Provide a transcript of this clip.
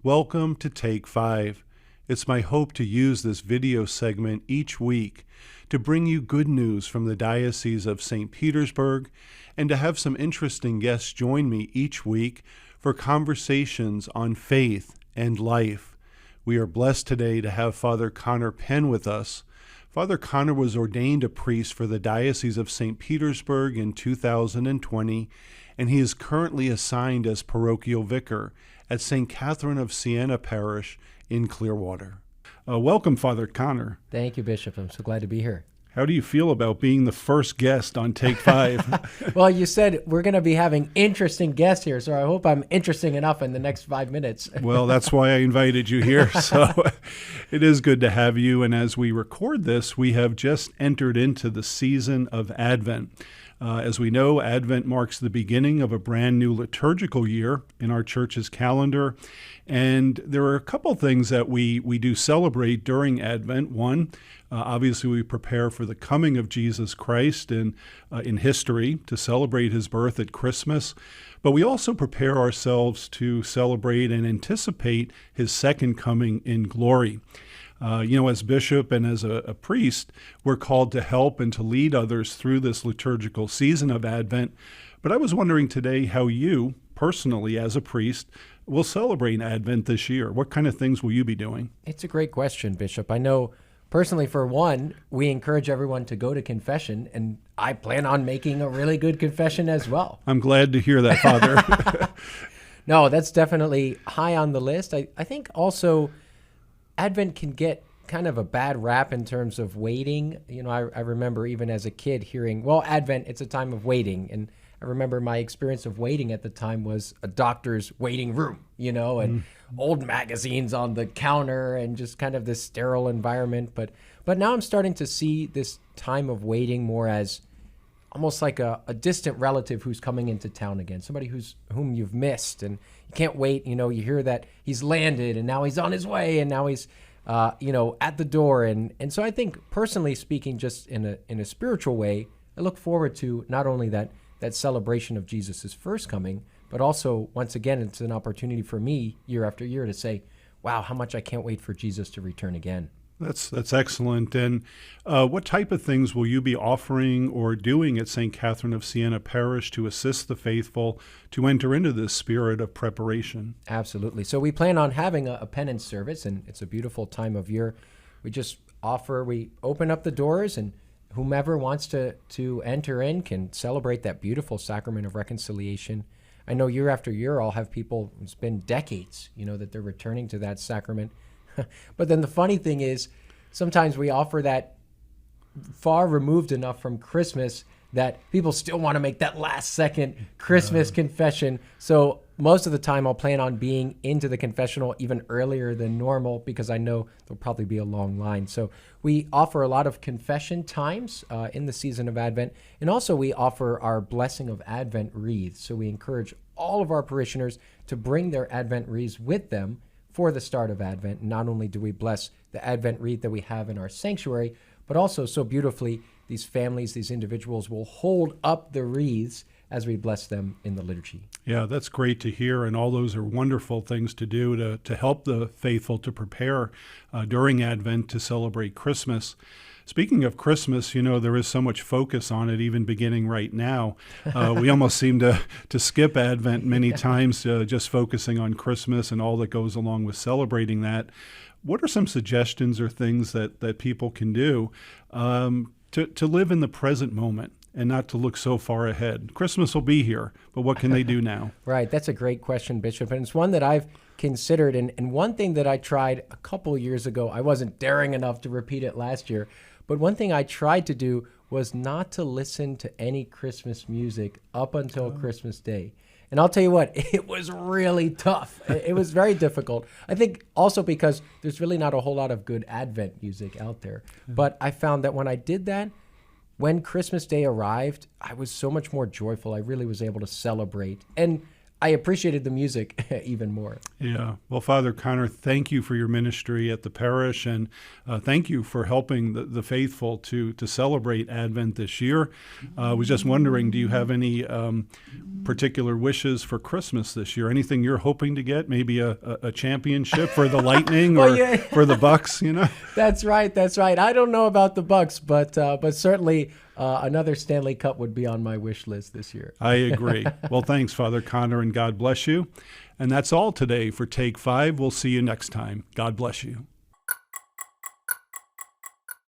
Welcome to Take 5. It's my hope to use this video segment each week to bring you good news from the Diocese of St. Petersburg and to have some interesting guests join me each week for conversations on faith and life. We are blessed today to have Father Conner Penn with us. Father Conner was ordained a priest for the Diocese of St. Petersburg in 2020, and he is currently assigned as parochial vicar at St. Catherine of Siena Parish in Clearwater. Welcome, Father Conner. Thank you, Bishop. I'm so glad to be here. How do you feel about being the first guest on Take 5? Well, you said we're going to be having interesting guests here, so I hope I'm interesting enough in the next 5 minutes. Well, that's why I invited you here. So it is good to have you. And as we record this, we have just entered into the season of Advent. As we know, Advent marks the beginning of a brand new liturgical year in our church's calendar. And there are a couple things that we do celebrate during Advent. One, obviously we prepare for the coming of Jesus Christ in history to celebrate his birth at Christmas. But we also prepare ourselves to celebrate and anticipate his second coming in glory. As bishop and as a priest, we're called to help and to lead others through this liturgical season of Advent. But I was wondering today how you, personally, as a priest, will celebrate Advent this year. What kind of things will you be doing? It's a great question, Bishop. I know personally, for one, we encourage everyone to go to confession, and I plan on making a really good confession as well. I'm glad to hear that, Father. No, that's definitely high on the list. I think also Advent can get kind of a bad rap in terms of waiting. I remember even as a kid hearing, well, Advent, it's a time of waiting. And I remember my experience of waiting at the time was a doctor's waiting room, and old magazines on the counter and just kind of this sterile environment. But now I'm starting to see this time of waiting more as almost like a distant relative who's coming into town again, somebody whom you've missed, and you can't wait. You hear that he's landed and now he's on his way and now he's at the door. And so I think, personally speaking, just in a spiritual way, I look forward to not only that celebration of Jesus' first coming, but also, once again, it's an opportunity for me year after year to say, wow, how much I can't wait for Jesus to return again. That's excellent. And what type of things will you be offering or doing at St. Catherine of Siena Parish to assist the faithful to enter into this spirit of preparation? Absolutely. So we plan on having a penance service, and it's a beautiful time of year. We open up the doors, and whomever wants to enter in can celebrate that beautiful sacrament of reconciliation. I know year after year I'll have people, it's been decades, that they're returning to that sacrament. But then the funny thing is, sometimes we offer that far removed enough from Christmas that people still want to make that last second Christmas confession. So most of the time I'll plan on being into the confessional even earlier than normal, because I know there'll probably be a long line. So we offer a lot of confession times in the season of Advent. And also we offer our Blessing of Advent wreaths. So we encourage all of our parishioners to bring their Advent wreaths with them for the start of Advent. Not only do we bless the Advent wreath that we have in our sanctuary, but also so beautifully these families, these individuals will hold up the wreaths as we bless them in the liturgy. Yeah, that's great to hear, and all those are wonderful things to do to help the faithful to prepare during Advent to celebrate Christmas. Speaking of Christmas, there is so much focus on it, even beginning right now. We almost seem to skip Advent many times, just focusing on Christmas and all that goes along with celebrating that. What are some suggestions or things that people can do to live in the present moment and not to look so far ahead? Christmas will be here, but what can they do now? Right, that's a great question, Bishop, and it's one that I've considered. And one thing that I tried a couple years ago, I wasn't daring enough to repeat it last year, but one thing I tried to do was not to listen to any Christmas music up until Christmas Day. And I'll tell you what, it was really tough. It was very difficult. I think also because there's really not a whole lot of good Advent music out there. But I found that when I did that, when Christmas Day arrived, I was so much more joyful. I really was able to celebrate. And I appreciated the music even more. Yeah. Well, Father Conner, thank you for your ministry at the parish, and thank you for helping the faithful to celebrate Advent this year. I was just wondering, do you have any particular wishes for Christmas this year? Anything you're hoping to get? Maybe a championship for the Lightning or for the Bucks, you know? That's right. I don't know about the Bucks, but certainly another Stanley Cup would be on my wish list this year. I agree. Well, thanks, Father Conner, and God bless you. And that's all today for Take 5. We'll see you next time. God bless you.